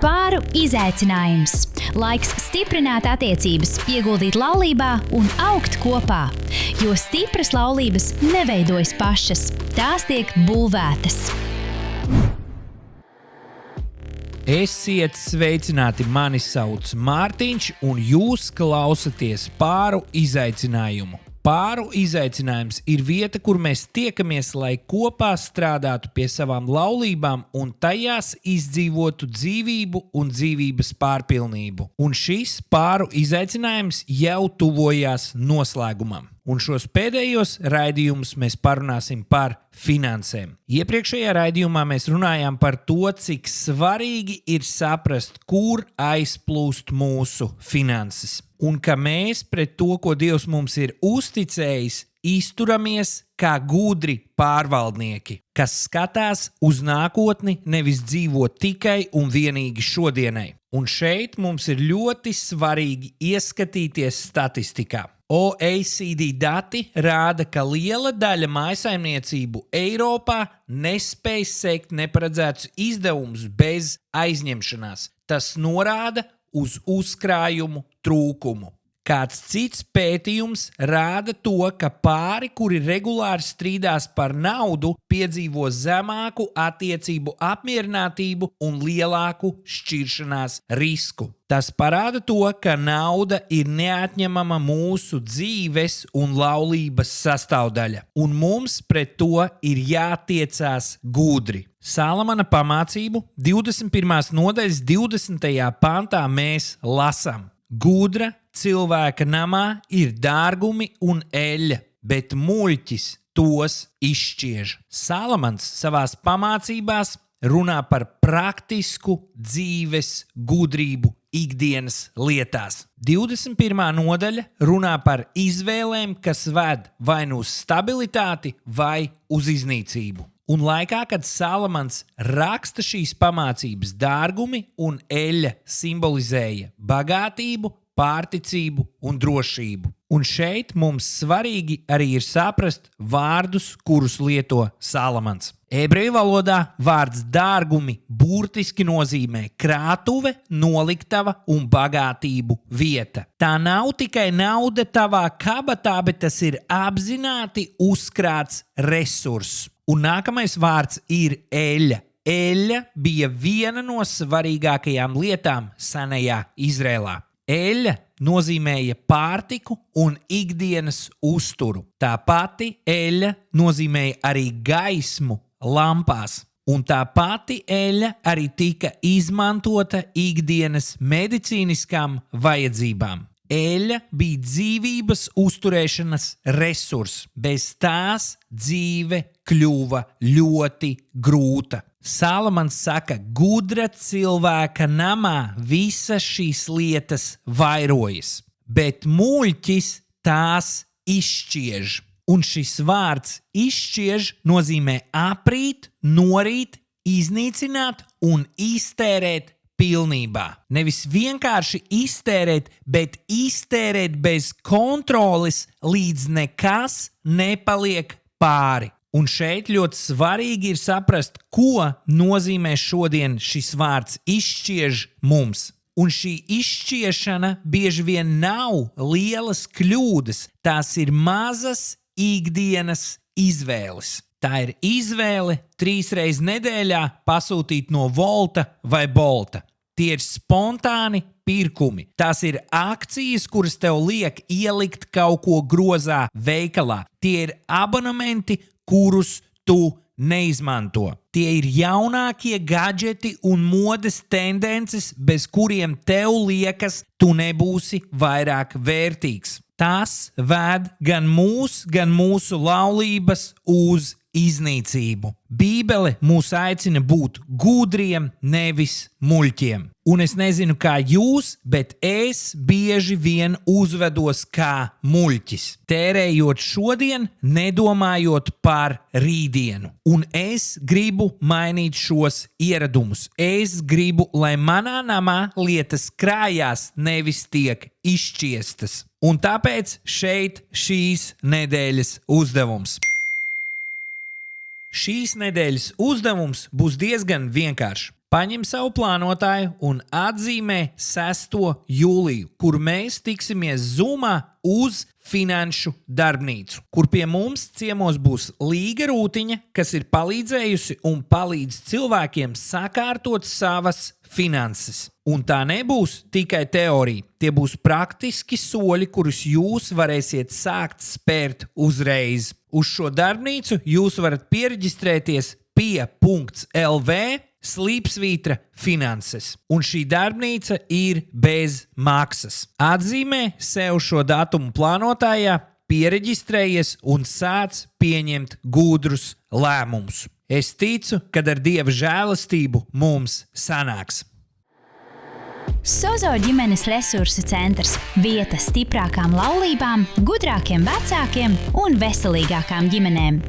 Pāru izaicinājums. Laiks stiprināt attiecības, ieguldīt laulībā un augt kopā. Jo stipras laulības neveidojas pašas, tās tiek būvētas. Esiet sveicināti, mani sauc Mārtiņš, un jūs klausaties Pāru izaicinājumu. Pāru izaicinājums ir vieta, kur mēs tiekamies, lai kopā strādātu pie savām laulībām un tajās izdzīvotu dzīvību un dzīvības pārpilnību. Un šis pāru izaicinājums jau tuvojās noslēgumam. Un šos pēdējos raidījumus mēs parunāsim par finansēm. Iepriekšējā raidījumā mēs runājām par to, cik svarīgi ir saprast, kur aizplūst mūsu finanses. Un ka mēs pret to, ko Dievs mums ir uzticējis, izturamies kā gudri pārvaldnieki, kas skatās uz nākotni, nevis dzīvo tikai un vienīgi šodienai. Un šeit mums ir ļoti svarīgi ieskatīties statistikā. OECD dati rāda, ka liela daļa mājsaimniecību Eiropā nespēj sekt neparedzētus izdevumus bez aizņemšanās. Tas norāda uz uzkrājumu trūkumu. Kāds cits pētījums rāda to, ka pāri, kuri regulāri strīdās par naudu, piedzīvo zemāku attiecību apmierinātību un lielāku šķiršanās risku. Tas parāda to, ka nauda ir neatņemama mūsu dzīves un laulības sastāvdaļa, un mums pret to ir jātiecās gudri. Salamana pamācību 21. nodaļas 20. pantā mēs lasām: Gudra cilvēka namā ir dārgumi un eļļa, bet muļķis tos izšķiež. Salamans savās pamācībās runā par praktisku dzīves gudrību ikdienas lietās. 21. nodaļa runā par izvēlēm, kas ved vai nu uz stabilitāti vai uz iznīcību. Un laikā, kad Salamans raksta šīs pamācības, dārgumi un eļļa simbolizēja bagātību, pārticību un drošību. Un šeit mums svarīgi arī ir saprast vārdus, kurus lieto Salamans. Ebreju valodā vārds dārgumi burtiski nozīmē krātuve, noliktava un bagātību vieta. Tā nav tikai nauda tavā kabatā, bet tas ir apzināti uzkrāts resurss. Un nākamais vārds ir eļļa. Eļļa bija viena no svarīgākajām lietām senajā Izrēlā. Eļļa nozīmēja pārtiku un ikdienas uzturu. Tā pati eļļa nozīmēja arī gaismu lampās. Un tā pati eļļa arī tika izmantota ikdienas medicīniskām vajadzībām. Eļļa bija dzīvības uzturēšanas resurss. Bez tās dzīve kļuva ļoti grūta. Salamans saka, gudra cilvēka namā visas šīs lietas vairojas, bet muļķis tās izšķiež. Un šis vārds izšķiež nozīmē aprīt, norīt, iznīcināt un iztērēt pilnībā. Nevis vienkārši iztērēt, bet iztērēt bez kontroles, līdz nekas nepaliek pāri. Un šeit ļoti svarīgi ir saprast, ko nozīmē šodien šis vārds izšķiež mums. Un šī izšķiešana bieži vien nav lielas kļūdas, tās ir mazas ikdienas izvēles. Tā ir izvēle 3 reizes nedēļā pasūtīt no Volta vai Bolta. Tie ir spontāni pirkumi. Tās ir akcijas, kuras tev liek ielikt kaut ko grozā veikalā. Tie ir abonementi, kurus tu neizmanto. Tie ir jaunākie gadžeti un modes tendences, bez kuriem tev liekas, tu nebūsi vairāk vērtīgs. Tas ved gan mūsu laulības uz iznīcību. Bībele mūs aicina būt gudriem, nevis muļķiem. Un es nezinu, kā jūs, bet es bieži vien uzvedos kā muļķis, tērējot šodien, nedomājot par rītdienu. Un es gribu mainīt šos ieradumus. Es gribu, lai manā namā lietas krājās, nevis tiek izšķiestas. Un tāpēc šeit šīs nedēļas uzdevums. Šīs nedēļas uzdevums būs diezgan vienkāršs. Paņem savu plānotāju un atzīmē 6. jūliju, kur mēs tiksimies Zoomā uz Finanšu darbnīcu, kur pie mums ciemos būs Līga Rūtiņa, kas ir palīdzējusi un palīdz cilvēkiem sakārtot savas finanses. Un tā nebūs tikai teorija. Tie būs praktiski soļi, kurus jūs varēsiet sākt spērt uzreiz. Uz šo darbnīcu jūs varat piereģistrēties pie.lv / finanses. Un šī darbnīca ir bez maksas. Atzīmē sev šo datumu plānotājā, piereģistrējies un sāc pieņemt gudrus lēmumus. Es ticu, ka ar Dieva žēlastību mums sanāks. Sozo ģimenes resursu centrs – vieta stiprākām laulībām, gudrākiem vecākiem un veselīgākām ģimenēm.